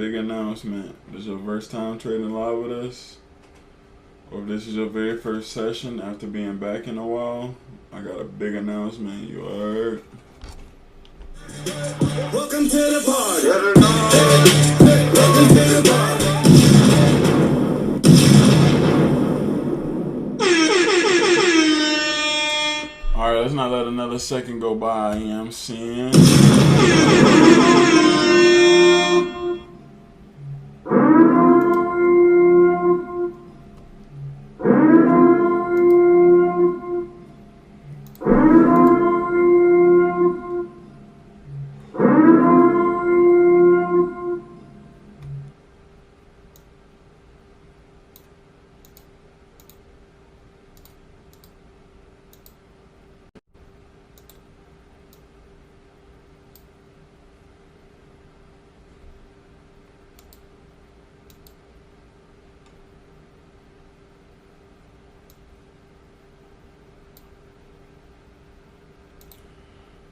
big announcement. This is your first time trading live with us, or if this is your very first session after being back in a while, I got a big announcement. You heard? Welcome to the party. Welcome to the party. Alright, let's not let another second go by. You know what I'm saying?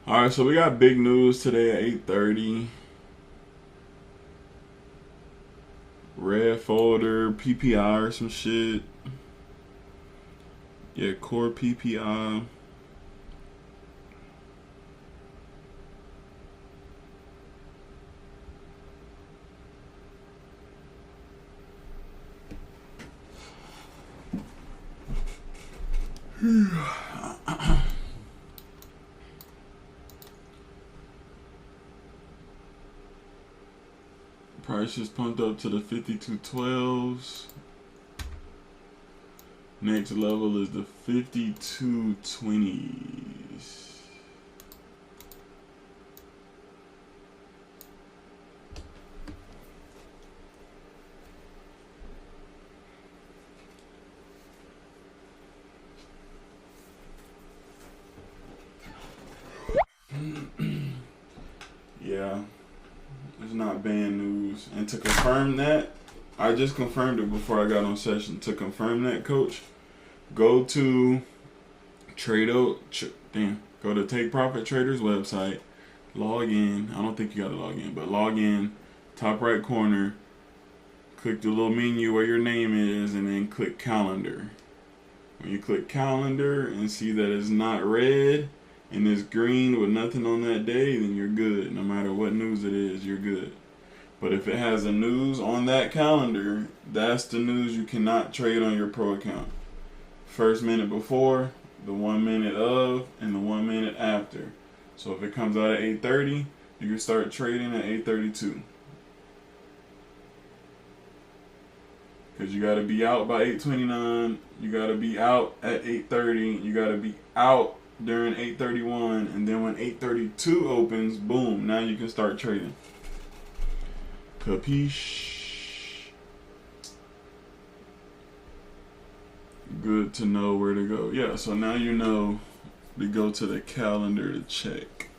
Alright, so we got big news today at 8:30. Red folder, PPI or some shit. Yeah, core PPI. Price just pumped up to the 52.12s. Next level is the 52.20s. Yeah. It's not bad news. And to confirm that, I just confirmed it before I got on session. To confirm that, coach, go to go to Take Profit Traders website, log in. I don't think you gotta log in, but log in, top right corner, click the little menu where your name is, and then click calendar. When you click calendar and see that it's not red and it's green with nothing on that day, then you're good. No matter what news it is, you're good. But if it has a news on that calendar, that's the news you cannot trade on your pro account. First minute before, the 1 minute of, and the 1 minute after. So if it comes out at 8:30, you can start trading at 8:32. Because you got to be out by 8:29. You got to be out at 8:30. You got to be out during 8:31, and then when 8:32 opens, boom, now you can start trading. Capiche? Good to know where to go. Yeah, so now you know to go to the calendar to check.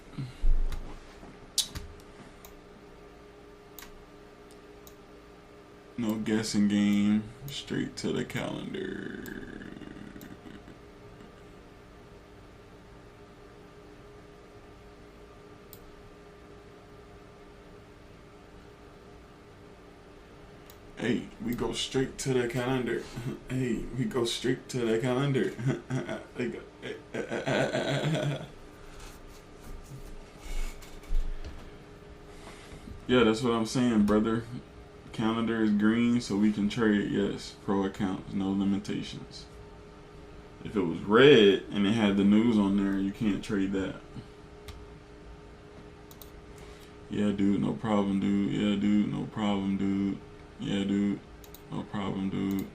No guessing game, straight to the calendar. Hey, we go straight to the calendar. Hey, we go straight to the calendar. Yeah, that's what I'm saying, brother. Calendar is green, so we can trade. Yes, pro accounts, no limitations. If it was red and it had the news on there, you can't trade that. Yeah, dude, no problem, dude. Yeah, dude, no problem, dude. Yeah, dude. No problem, dude.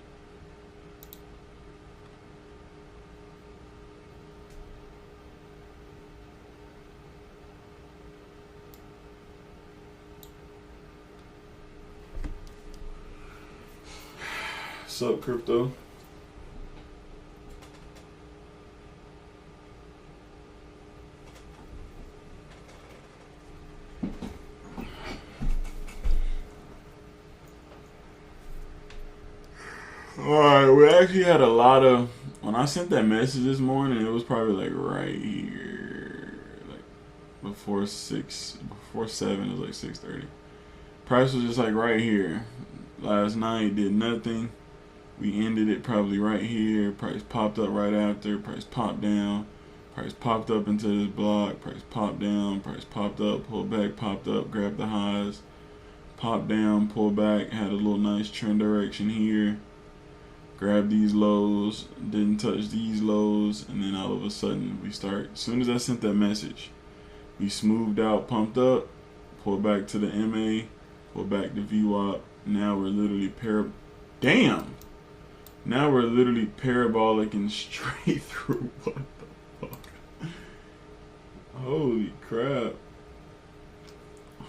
What's up, crypto? Alright, we actually had a lot of, when I sent that message this morning, it was probably like right here, like before 7, it was like 6:30. Price was just like right here. Last night did nothing. We ended it probably right here. Price popped up right after. Price popped down. Price popped up into this block. Price popped down. Price popped up. Pulled back. Popped up. Grabbed the highs. Popped down. Pulled back. Had a little nice trend direction here. Grabbed these lows. Didn't touch these lows. And then all of a sudden we start. As soon as I sent that message, we smoothed out. Pumped up. Pulled back to the MA. Pulled back to VWAP. Now we're literally Damn! Now we're literally parabolic and straight through. What the fuck? Holy crap.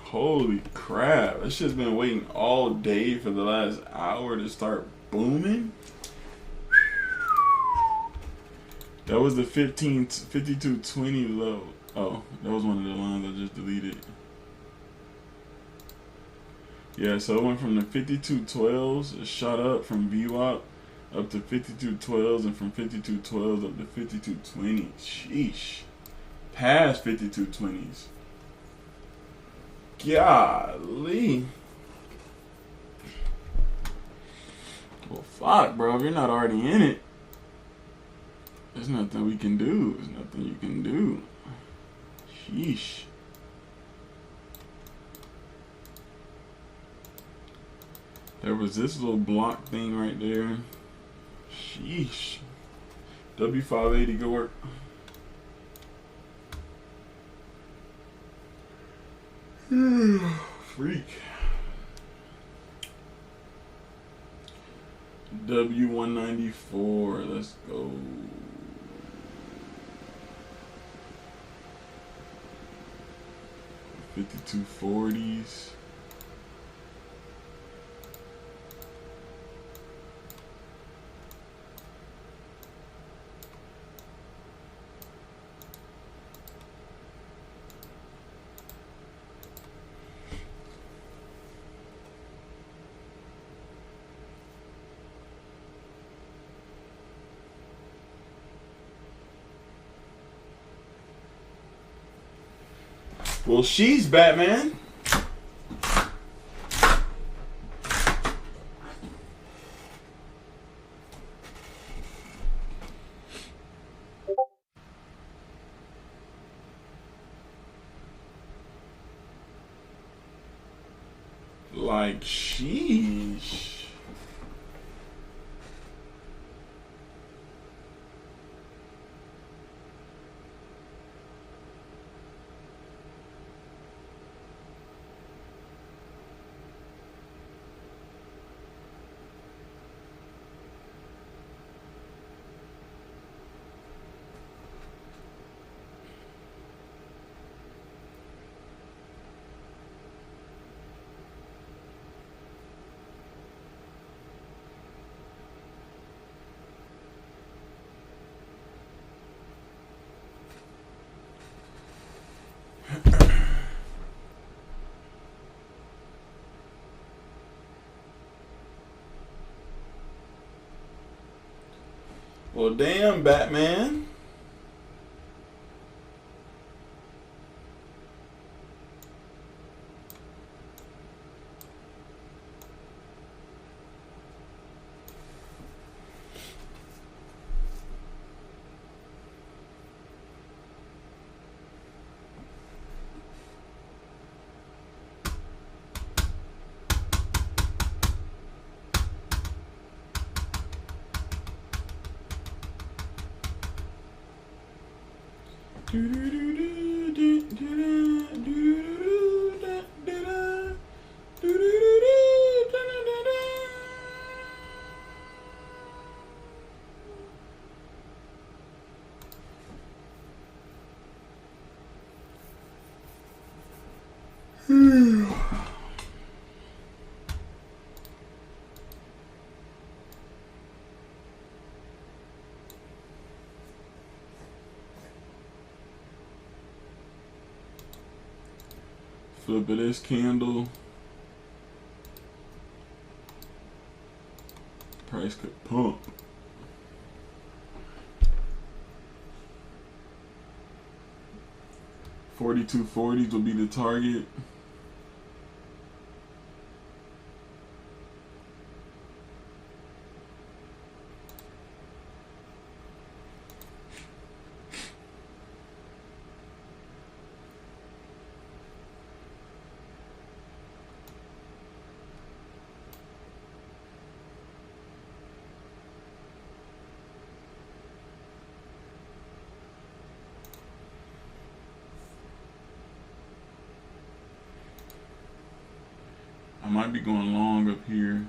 Holy crap. That shit's been waiting all day for the last hour to start booming. That was the 52.20 low. Oh, that was one of the lines I just deleted. Yeah, so it went from the 52.12s, it shot up from VWAP up to 52.12s, and from 52.12s up to 52.20s. Sheesh. Past 52.20s. Golly. Well, fuck, bro. If you're not already in it, there's nothing we can do. There's nothing you can do. Sheesh. There was this little block thing right there. Sheesh. W580, go work. Freak. W194, let's go. $52.40s. Well, she's Batman. Like, sheesh. Well, damn, Batman. Flip of this candle. Price could pump. $42.40 will be the target. I might be going long up here.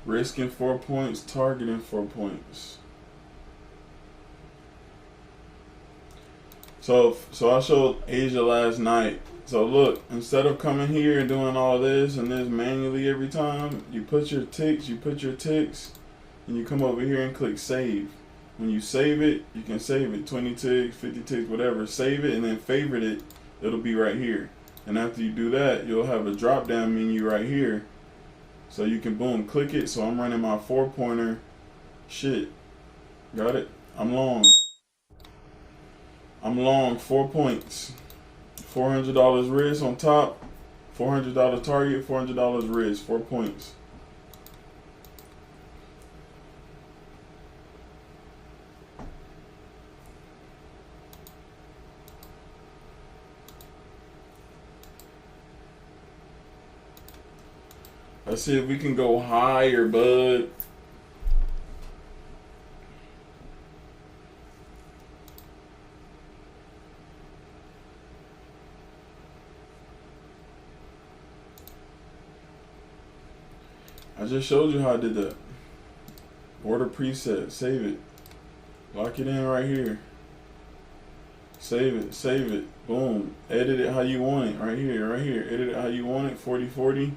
Risking 4 points, targeting 4 points. So I showed Asia last night. So look, instead of coming here and doing all this and this manually every time, you put your ticks, and you come over here and click save. When you save it, you can save it 20 ticks, 50 ticks, whatever. Save it and then favorite it. It'll be right here. And after you do that, you'll have a drop down menu right here. So you can boom, click it. So I'm running my 4-pointer. Shit. Got it? I'm long 4 points. $400 risk on top. $400 target, $400 risk, 4 points. Let's see if we can go higher, bud. I just showed you how I did that. Order preset, save it. Lock it in right here. Save it, boom. Edit it how you want it, right here. Edit it how you want it, 40/40.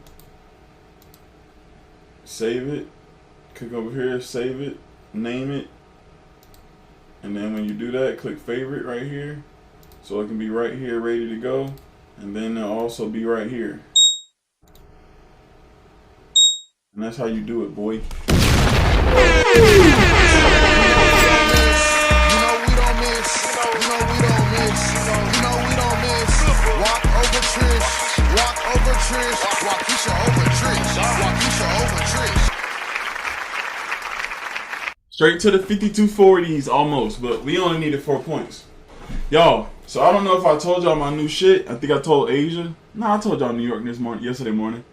Save it, click over here, save it, name it, and then when you do that, click favorite right here, so it can be right here ready to go, and then it'll also be right here. And that's how you do it, boy. Straight to the 5240s almost, but we only needed 4 points. Y'all, so I don't know if I told y'all my new shit. I think I told Asia. No, I told y'all New York yesterday morning.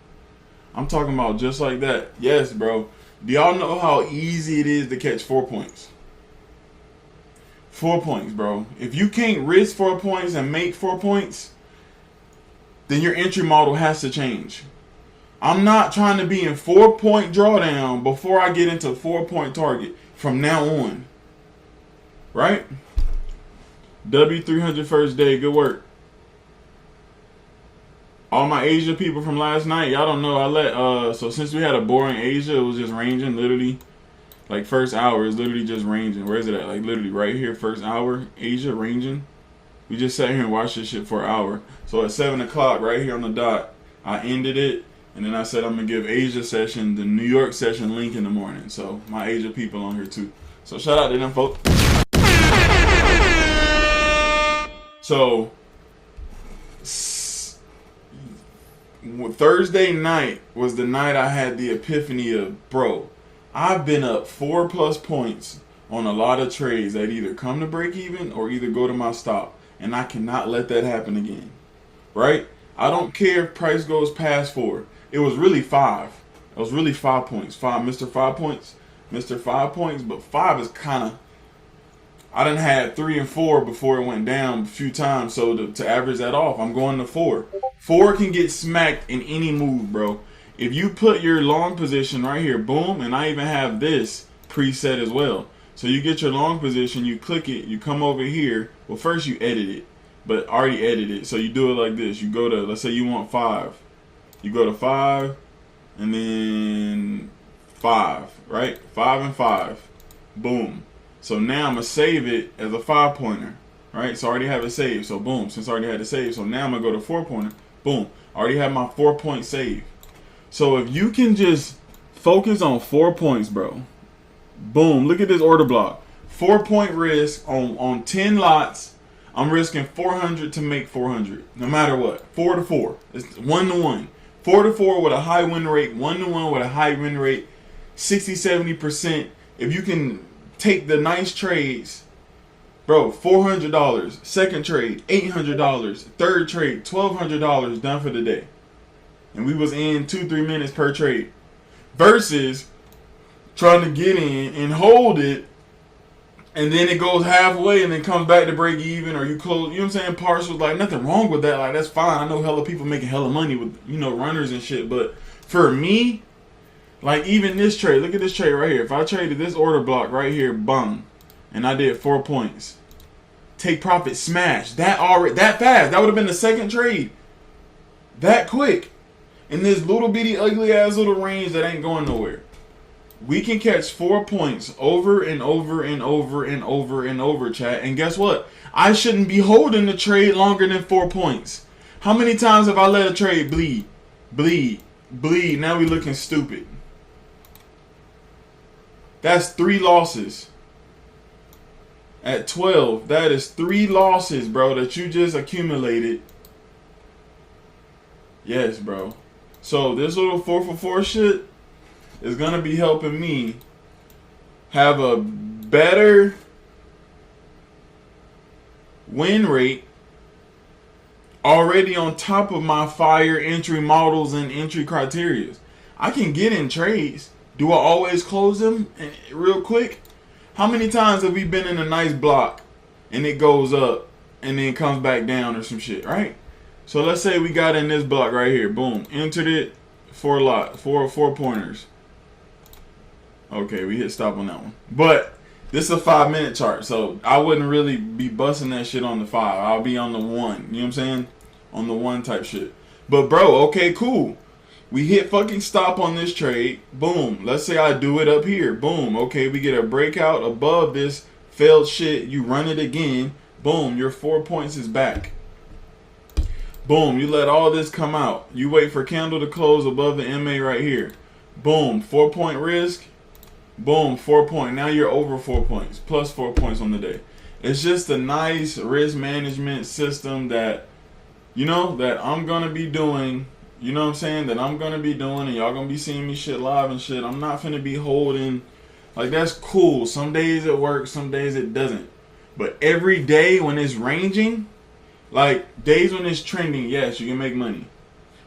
I'm talking about just like that. Yes, bro. Do y'all know how easy it is to catch 4 points? 4 points, bro. If you can't risk 4 points and make 4 points, then your entry model has to change. I'm not trying to be in 4-point drawdown before I get into 4-point target from now on. Right? W300 first day. Good work. All my Asia people from last night, y'all don't know, I let, so since we had a boring Asia, it was just ranging, literally, like first hour is literally just ranging. Where is it at? Like literally right here, first hour, Asia ranging. We just sat here and watched this shit for an hour. So at 7 o'clock, right here on the dot, I ended it, and then I said I'm gonna give Asia session, the New York session link in the morning. So my Asia people on here too. So shout out to them folks. So, Thursday night was the night I had the epiphany of, bro, I've been up 4+ points on a lot of trades that either come to break even or either go to my stop, and I cannot let that happen again. Right? I don't care if price goes past 4. It was really 5. It was really 5 points. Mr. 5 points, but 5 is kind of, I done had 3 and 4 before it went down a few times, so to average that off, I'm going to 4. 4 can get smacked in any move, bro. If you put your long position right here, boom, and I even have this preset as well. So you get your long position, you click it, you come over here. Well, first you edit it, but already edited it. So you do it like this. You go to, let's say you want 5. You go to 5, and then 5, right? 5 and 5. Boom. So now I'm going to save it as a 5-pointer, right? So I already have it saved. So boom, since I already had it saved. So now I'm going to go to 4-pointer. Boom. I already have my 4-point save. So if you can just focus on 4 points, bro. Boom. Look at this order block. 4-point risk on 10 lots. I'm risking 400 to make 400. No matter what. 4 to 4. It's 1 to 1. 4 to 4 with a high win rate. 1 to 1 with a high win rate. 60-70%. If you can take the nice trades, bro, $400. Second trade, $800. Third trade, $1,200 done for the day. And we was in 2-3 minutes per trade. Versus trying to get in and hold it, and then it goes halfway and then comes back to break even, or you close, you know what I'm saying, partials. Like, nothing wrong with that. Like, that's fine. I know hella people making hella money with, you know, runners and shit. But for me, like, even this trade, look at this trade right here. If I traded this order block right here, bung, and I did 4 points, take profit, smash, that fast. That would have been the second trade. That quick. In this little bitty ugly ass little range that ain't going nowhere. We can catch 4 points over and over and over and over and over, chat. And guess what? I shouldn't be holding the trade longer than 4 points. How many times have I let a trade bleed? Bleed. Bleed. Now we looking stupid. That's 3 losses. At 12, that is 3 losses, bro, that you just accumulated. Yes, bro. So this little 4 for 4 shit is going to be helping me have a better win rate already on top of my fire entry models and entry criteria. I can get in trades. Do I always close them real quick? How many times have we been in a nice block and it goes up and then comes back down or some shit, right? So let's say we got in this block right here. Boom. Entered it. 4 pointers. Okay, we hit stop on that one. But this is a 5-minute chart, so I wouldn't really be busting that shit on the 5. I'll be on the 1. You know what I'm saying? On the 1 type shit. But bro, okay, cool. We hit fucking stop on this trade. Boom. Let's say I do it up here. Boom. Okay, we get a breakout above this failed shit. You run it again. Boom. Your 4 points is back. Boom. You let all this come out. You wait for candle to close above the MA right here. Boom. 4-point risk. Boom. 4 point. Now you're over 4 points. Plus 4 points on the day. It's just a nice risk management system that, you know, that I'm going to be doing. You know what I'm saying? That I'm going to be doing, and y'all going to be seeing me shit live and shit. I'm not finna be holding. Like, that's cool. Some days it works, some days it doesn't. But every day when it's ranging, like, days when it's trending, yes, you can make money.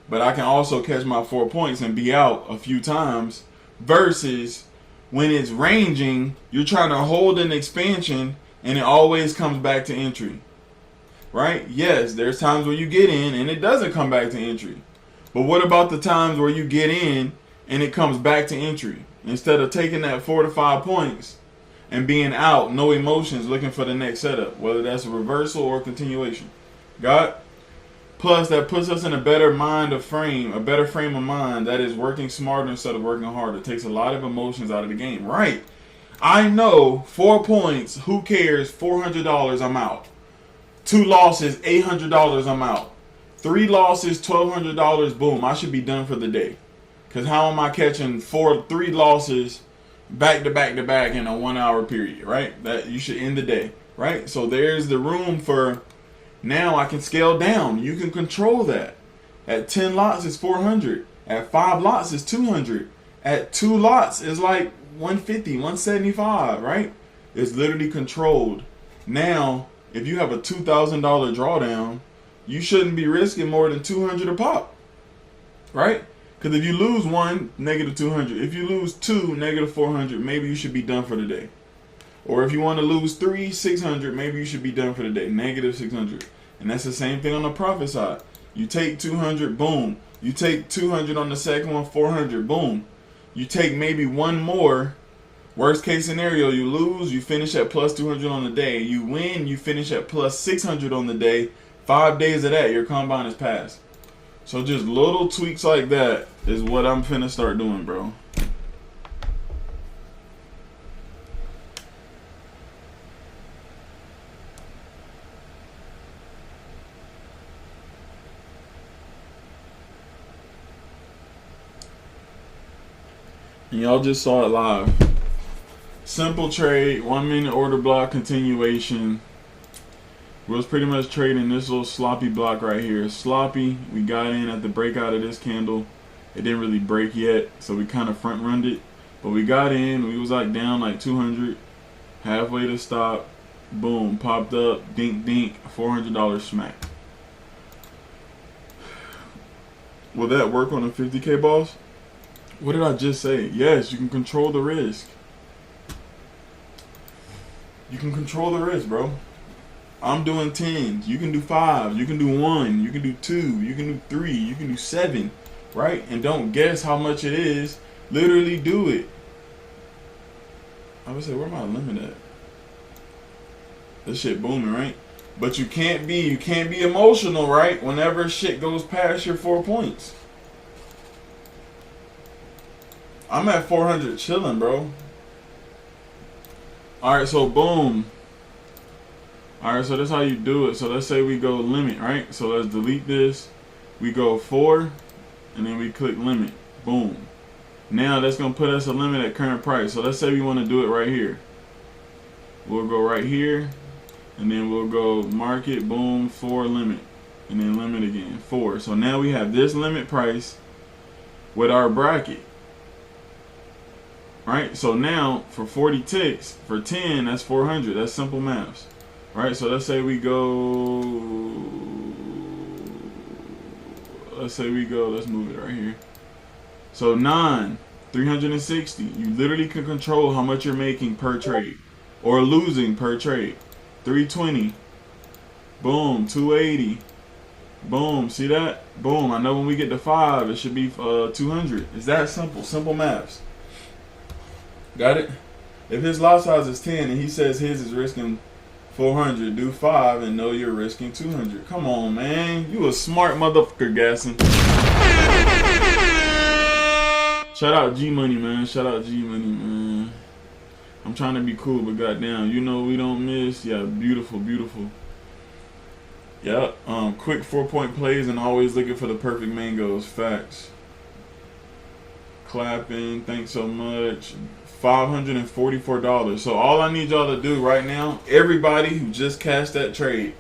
But I can also catch my 4 points and be out a few times. Versus when it's ranging, you're trying to hold an expansion, and it always comes back to entry. Right? Yes, there's times where you get in, and it doesn't come back to entry. But what about the times where you get in and it comes back to entry? Instead of taking that 4 to 5 points and being out, no emotions, looking for the next setup, whether that's a reversal or continuation. Got it? Plus, that puts us in a better frame of mind that is working smarter instead of working harder. It takes a lot of emotions out of the game. Right. I know 4 points, who cares? $400, I'm out. 2 losses, $800, I'm out. 3 losses, $1,200, boom, I should be done for the day. Because how am I catching 3 losses back to back to back in a 1 hour period, right? That you should end the day, right? So there's the room for, now I can scale down. You can control that. At 10 lots, it's 400. At 5 lots, it's 200. At 2 lots, it's like 150, 175, right? It's literally controlled. Now, if you have a $2,000 drawdown, you shouldn't be risking more than 200 a pop, right? Because if you lose 1, negative 200. If you lose 2, negative 400, maybe you should be done for the day. Or if you want to lose 3, 600, maybe you should be done for the day, negative 600. And that's the same thing on the profit side. You take 200, boom. You take 200 on the second one, 400, boom. You take maybe 1 more. Worst case scenario, you lose, you finish at plus 200 on the day. You win, you finish at plus 600 on the day. 5 days of that, your combine is passed. So just little tweaks like that is what I'm finna start doing, bro. And y'all just saw it live. Simple trade, 1 minute order block continuation. We was pretty much trading this little sloppy block right here. Sloppy, we got in at the breakout of this candle. It didn't really break yet, so we kind of front runned it. But we got in, we was like down like 200, halfway to stop. Boom, popped up, dink dink, $400 smack. Will that work on a 50K boss? What did I just say? Yes, you can control the risk. You can control the risk, bro. I'm doing 10s. You can do 5. You can do 1. You can do 2. You can do 3. You can do 7. Right? And don't guess how much it is. Literally do it. I would say, where my limit at? This shit booming, right? But you can't be emotional, right? Whenever shit goes past your 4 points. I'm at 400 chilling, bro. Alright, so boom. Alright, so that's how you do it. So let's say we go limit, right? So let's delete this. We go 4, and then we click limit. Boom. Now that's going to put us a limit at current price. So let's say we want to do it right here. We'll go right here, and then we'll go market, boom, 4 limit. And then limit again, 4. So now we have this limit price with our bracket. Right, so now for 40 ticks, for 10, that's 400. That's simple maths. Right, so let's say we go, let's move it right here. So 9, 360. You literally can control how much you're making per trade or losing per trade. 320. Boom, 280. Boom, see that? Boom, I know when we get to 5, it should be 200. It's that simple, simple maths. Got it? If his lot size is 10 and he says his is risking 400, do 5 and know you're risking 200. Come on, man. You a smart motherfucker, Gasson. Shout out G Money, man. Shout out G Money, man. I'm trying to be cool, but goddamn, you know we don't miss. Yeah, beautiful, beautiful. Yeah, quick 4-point plays and always looking for the perfect mangoes. Facts. Clapping, thanks so much. $544. So all I need y'all to do right now, everybody who just cashed that trade,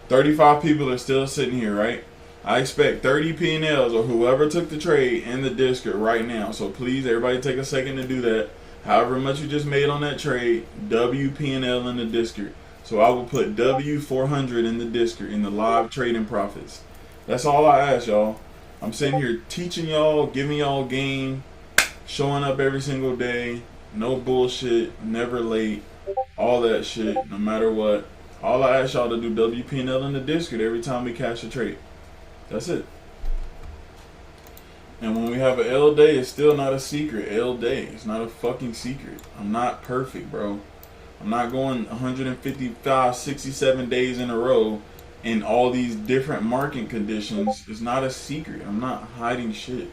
35 people are still sitting here, right? I expect 30 P&Ls or whoever took the trade in the Discord right now. So please, everybody take a second to do that. However much you just made on that trade, W P&L in the Discord. So I will put W400 in the Discord in the live trading profits. That's all I ask y'all. I'm sitting here teaching y'all, giving y'all game, showing up every single day. No bullshit, never late, all that shit, no matter what. All I ask y'all to do WP&L in the Discord every time we cash a trade. That's it. And when we have an L day, it's still not a secret. L day, it's not a fucking secret. I'm not perfect, bro. I'm not going 155, 67 days in a row in all these different market conditions. It's not a secret. I'm not hiding shit.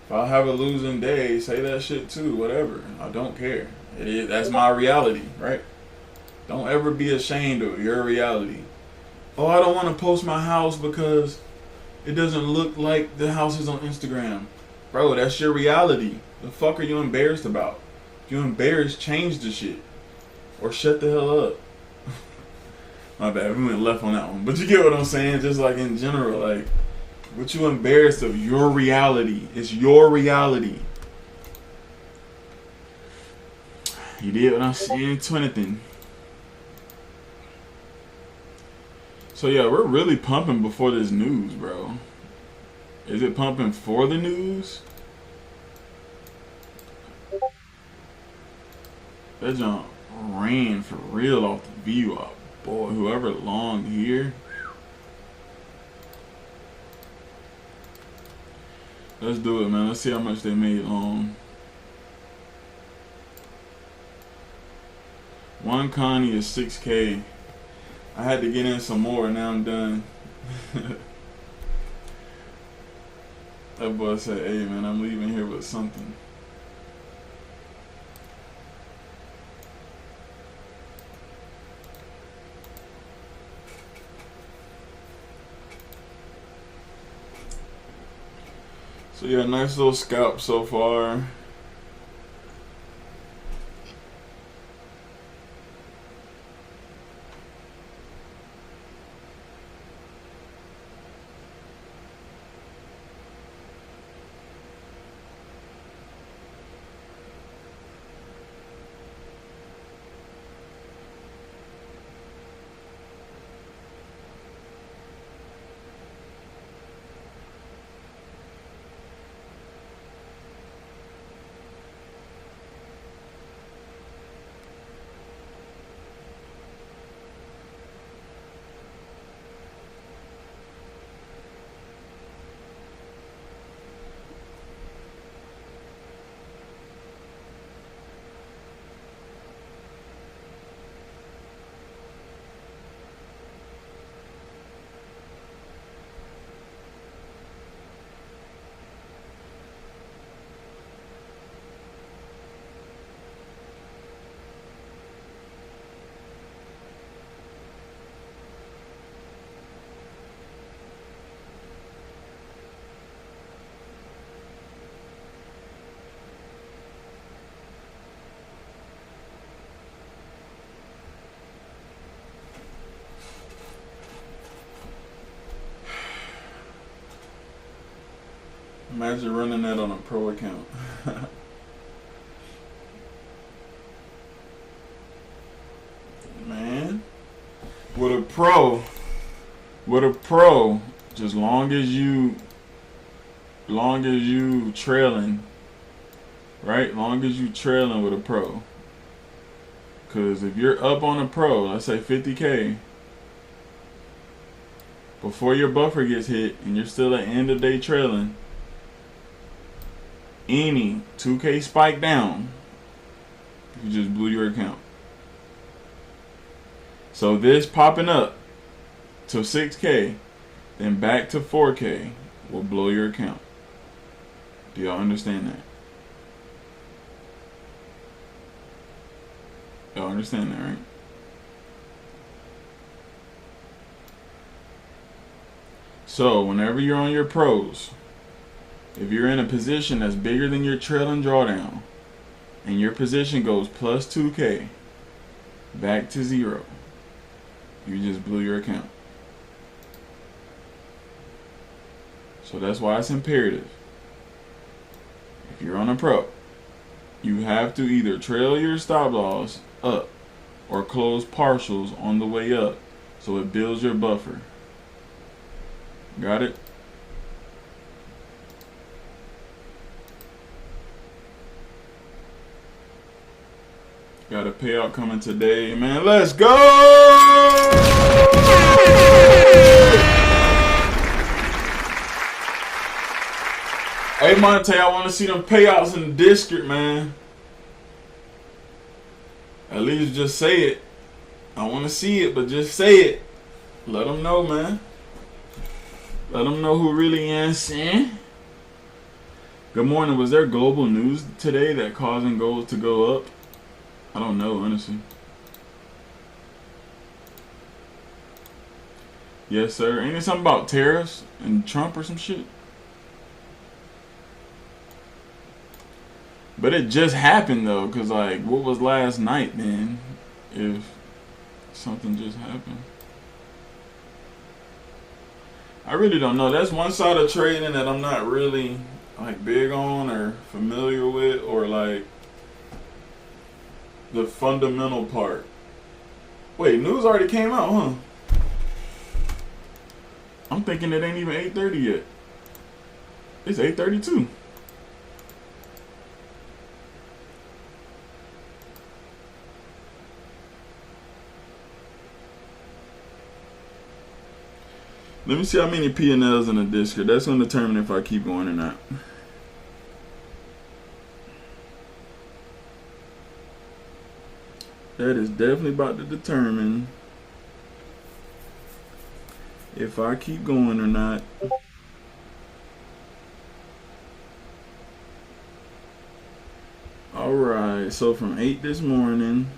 If I have a losing day, say that shit too, whatever. I don't care. That's my reality, right? Don't ever be ashamed of your reality. Oh, I don't want to post my house because it doesn't look like the houses on Instagram. Bro, that's your reality. The fuck are you embarrassed about? If you're embarrassed, change the shit. Or shut the hell up. My bad, we went left on that one. But you get what I'm saying? Just like in general, like, what you embarrassed of? Your reality. It's your reality. You did what I'm saying, Twinathan. So yeah, we're really pumping before this news, bro. Is it pumping for the news? That jump ran for real off the view up. Boy, whoever long here. Let's do it, man. Let's see how much they made long. One Connie is 6K. I had to get in some more. Now I'm done. That boy said, hey, man, I'm leaving here with something. So yeah, nice little scalp so far. Imagine running that on a pro account. Man, with a pro, just long as you trailing, right? Long as you trailing with a pro. Cause if you're up on a pro, let's say 50K, before your buffer gets hit and you're still at end of day trailing, any 2K spike down, you just blew your account. So this popping up to 6K, then back to 4K will blow your account. Do y'all understand that? Y'all understand that, right? So whenever you're on your pros, if you're in a position that's bigger than your trailing drawdown, and your position goes plus 2K, back to 0, you just blew your account. So that's why it's imperative. If you're on a pro, you have to either trail your stop loss up or close partials on the way up so it builds your buffer. Got it? Got a payout coming today, man. Let's go! Hey, Monte, I want to see them payouts in the district, man. At least just say it. I want to see it, but just say it. Let them know, man. Let them know who really is. Good morning. Was there global news today that causing gold to go up? I don't know, honestly. Yes, sir. Ain't it something about tariffs and Trump or some shit? But it just happened, though, because, like, what was last night, then, if something just happened? I really don't know. That's one side of trading that I'm not really, like, big on or familiar with, or, like, the fundamental part. Wait, news already came out, huh? I'm thinking it ain't even 8:30 yet. It's 8:32. Let me see how many P&Ls in the district. That's going to determine if I keep going or not. That is definitely about to determine if I keep going or not. Alright, so from 8 this morning.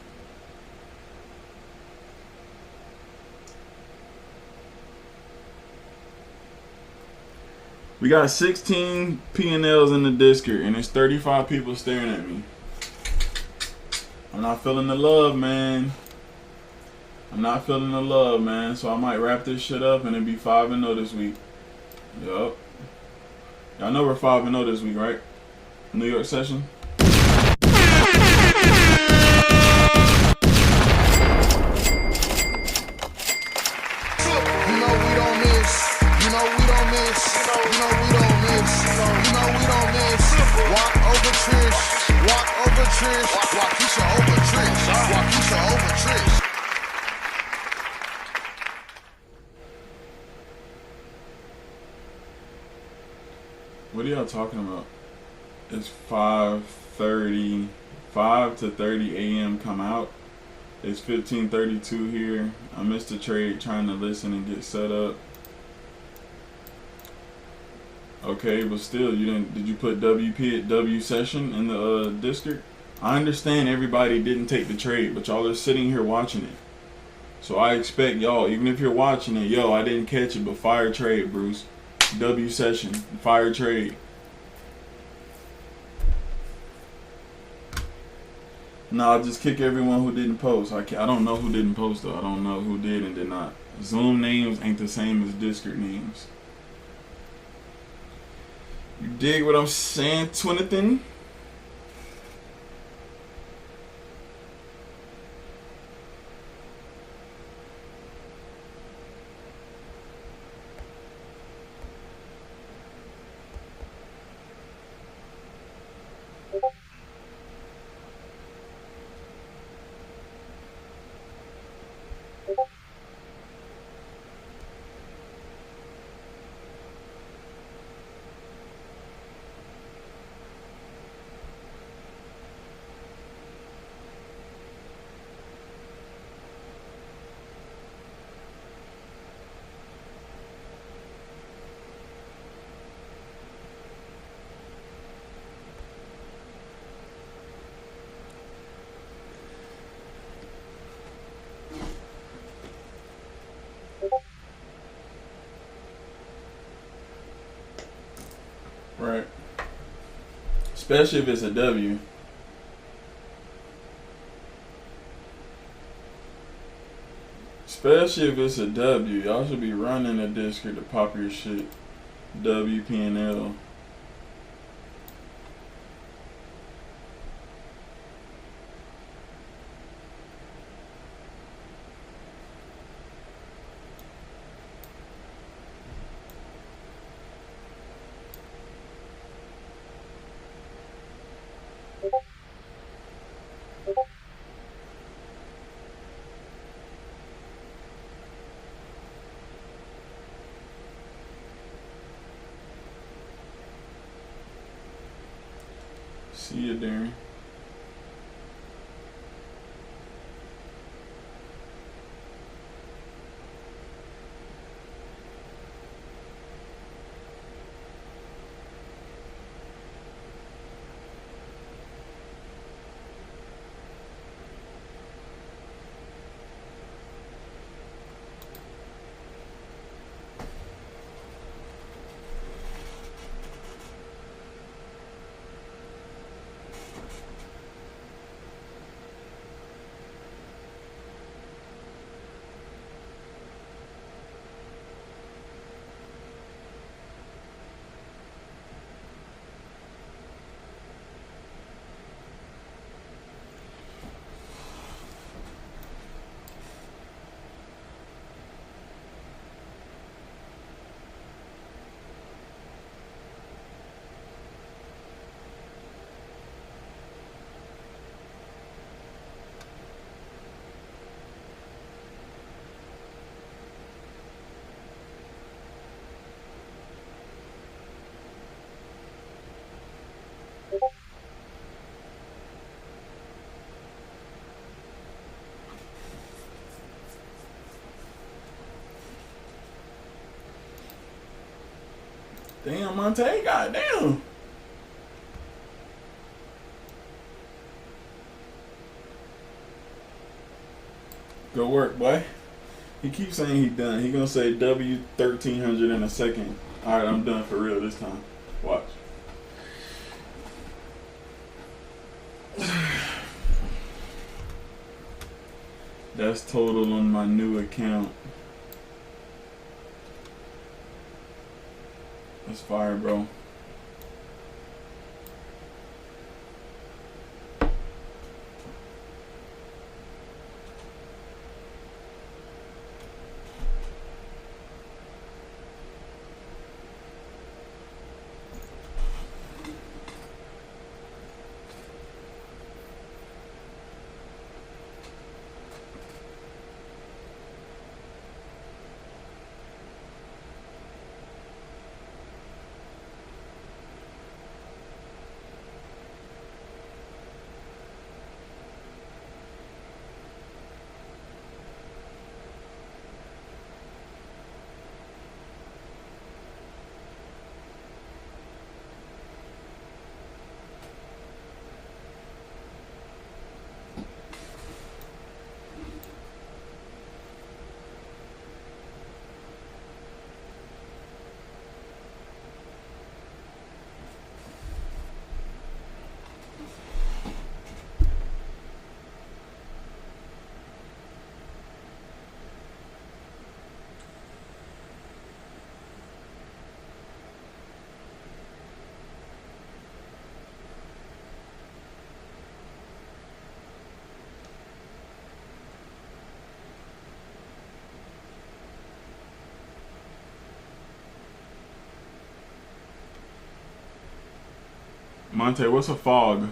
We got 16 P&Ls in the district, and there's 35 people staring at me. I'm not feeling the love, man. I'm not feeling the love, man. So I might wrap this shit up and it'll be 5-0 this week. Yup. Y'all know we're 5-0 this week, right? New York session. What are y'all talking about? It's 5:30, 5 to 30 a.m. come out. It's 15:32 here. I missed the trade trying to listen and get set up. Okay, but still, you didn't. Did you put WP at W session in the district? I understand everybody didn't take the trade, but y'all are sitting here watching it. So I expect y'all, even if you're watching it, yo, I didn't catch it, but fire trade, Bruce. W session, fire trade. No, I'll just kick everyone who didn't post. I don't know who didn't post though. I don't know who did and did not. Zoom names ain't the same as district names. You dig what I'm saying, Twinathan? Right. Especially if it's a W. Especially if it's a W. Y'all should be running a district to pop your shit. W, P, and L. See you, Darren. Damn, Monte, goddamn. Go work, boy. He keeps saying he done. He gonna say W 1300 in a second. Alright, I'm done for real this time. Watch. That's total on my new account. That's fire, bro. Monte, what's a fog?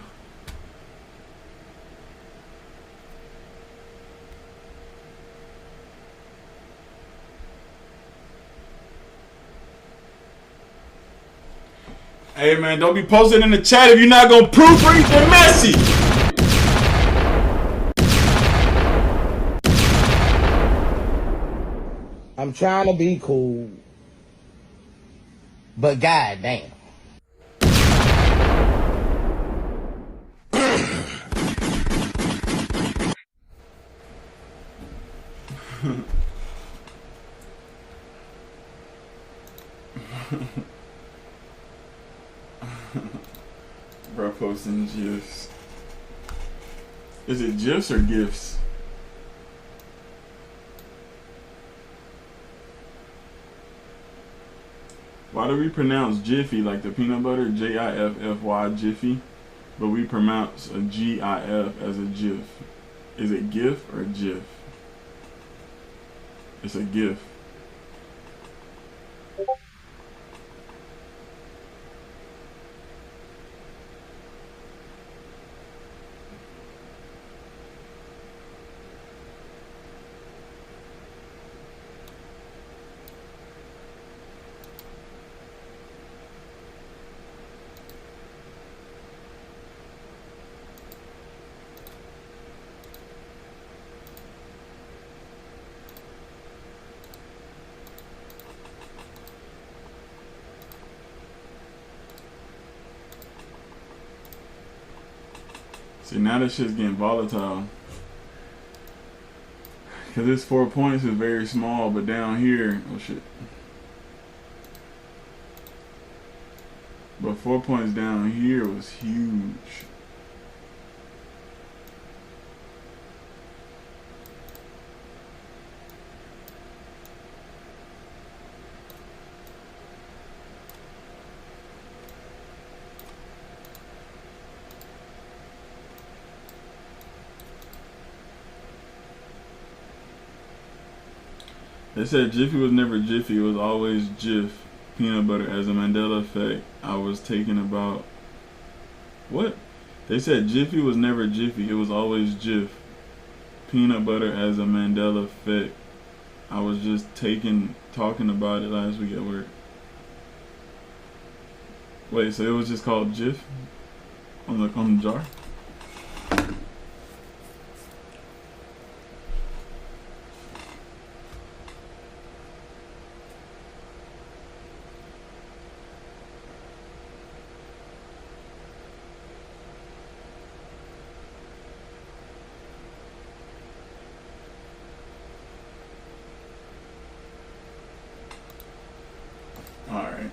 Hey man, don't be posting in the chat if you're not gonna proofread the message. I'm trying to be cool, but goddamn. Bro, posting GIFs. Is it GIFs or GIFs? Why do we pronounce Jiffy like the peanut butter, Jiffy, Jiffy, but we pronounce a GIF as a GIF? Is it GIF or GIF? It's a GIF. See, now this shit's getting volatile. Because this 4 points is very small, but down here, oh shit. But 4 points down here was huge. They said Jiffy was never Jiffy, it was always Jif. Peanut butter as a Mandela effect. I was taken about... What? They said Jiffy was never Jiffy, it was always Jif. Peanut butter as a Mandela effect. I was just talking about it last week at work. Wait, so it was just called Jif? On the jar? Alright.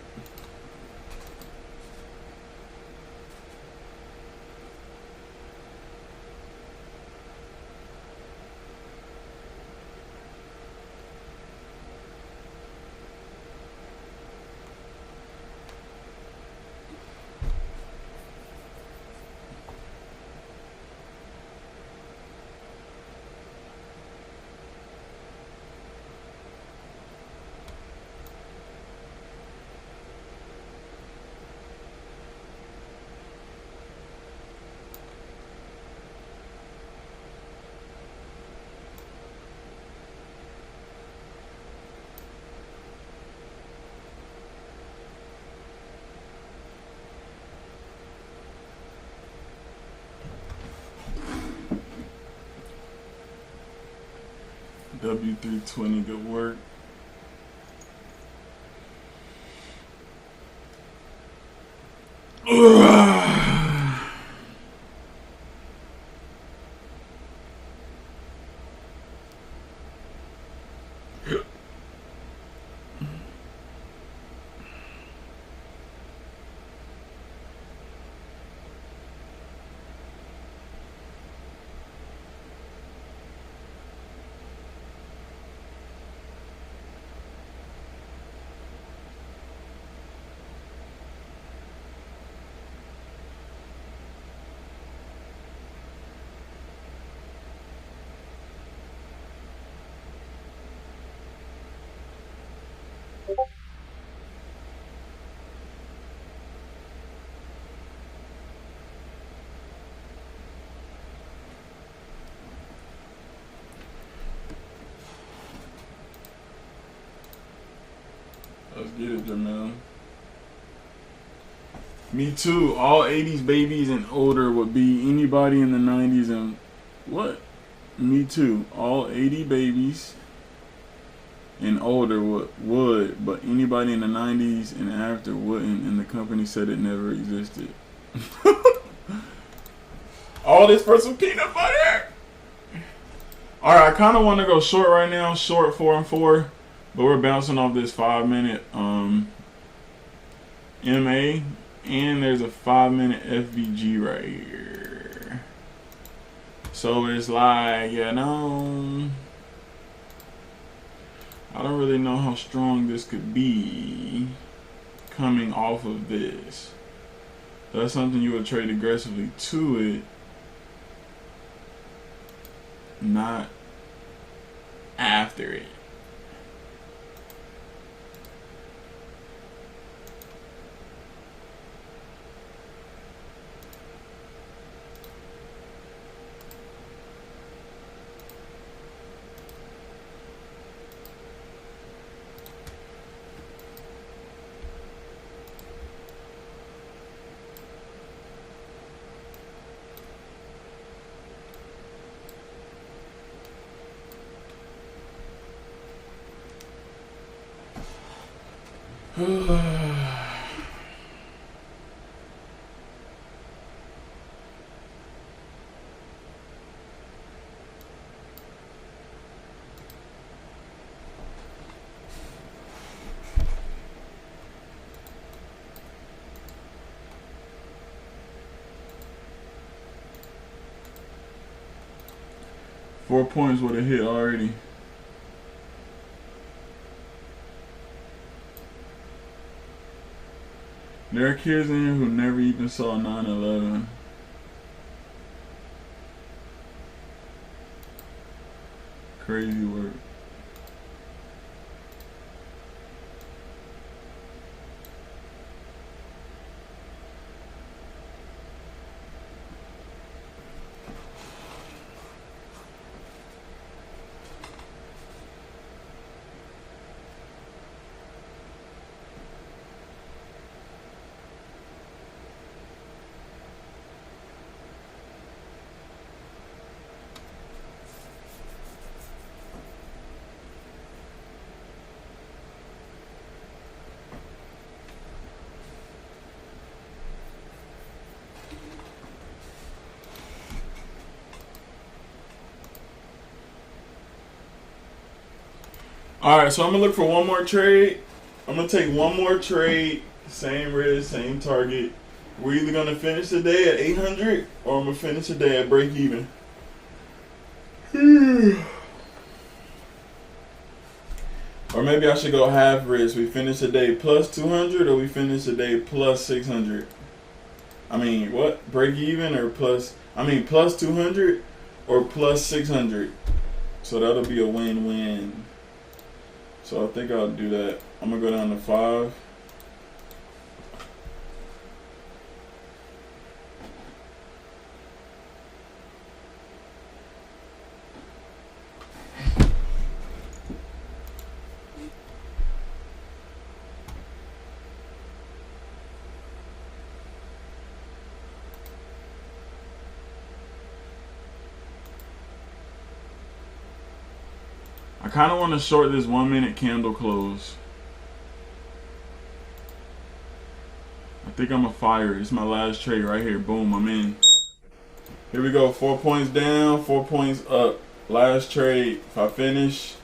W320, good work. Let's get it, Jamel. Me too. All 80s babies and older would be anybody in the 90s and what? Me too. All 80 babies and older would, but anybody in the 90s and after wouldn't, and the company said it never existed. All this for some peanut butter. Alright, I kind of want to go short right now. Short 4 and 4. But we're bouncing off this 5-minute MA. And there's a 5-minute FVG right here. So it's like, I don't really know how strong this could be coming off of this. That's something you would trade aggressively to it, not after it. Four points would have hit already. There are kids in here who never even saw 9/11. Crazy work. Alright, so I'm going to look for one more trade. I'm going to take one more trade. Same risk, same target. We're either going to finish the day at 800 or I'm going to finish the day at break even. Or maybe I should go half risk. We finish the day plus 200 or we finish the day plus 600. I mean, what? Break even or plus, plus 200 or plus 600. So that'll be a win-win. So I think I'll do that. I'm going to go down to 5. kind of want to short this 1 minute candle close. I think I'm a fire. It's my last trade right here. Boom, I'm in. Here we go. 4 points down, 4 points up. Last trade. If I finish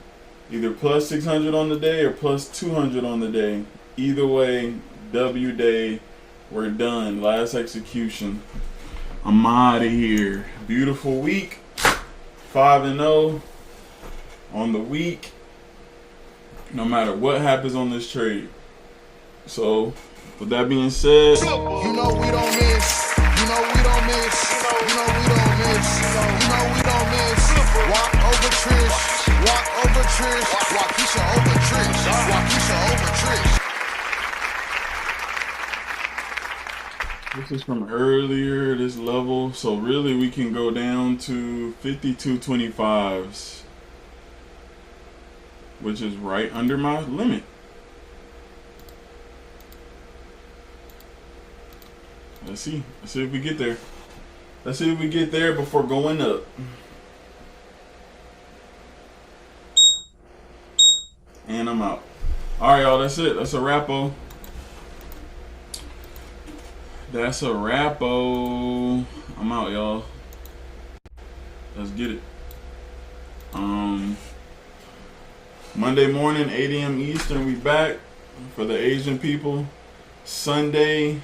either plus 600 on the day or plus 200 on the day, either way, W day. We're done. Last execution. I'm out of here. Beautiful week. 5-0 on the week. No matter what happens on this trade. So, with that being said, you know we don't miss. You know we don't miss. You know we don't miss. You know we don't miss. Walk over Trish. Walk over Trish. Walkisha over Trish. Walkisha over Trish. this is from earlier, this level. So really we can go down to 52.25s, which is right under my limit. Let's see if we get there. Let's see if we get there before going up. And I'm out. All right, y'all, that's it. That's a wrap-o. That's a wrap-o. I'm out, y'all. Let's get it. Monday morning, 8 a.m. Eastern, we back for the Asian people. Sunday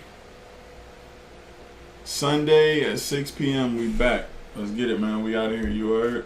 at 6 p.m. we back. Let's get it, man. We out of here. You heard?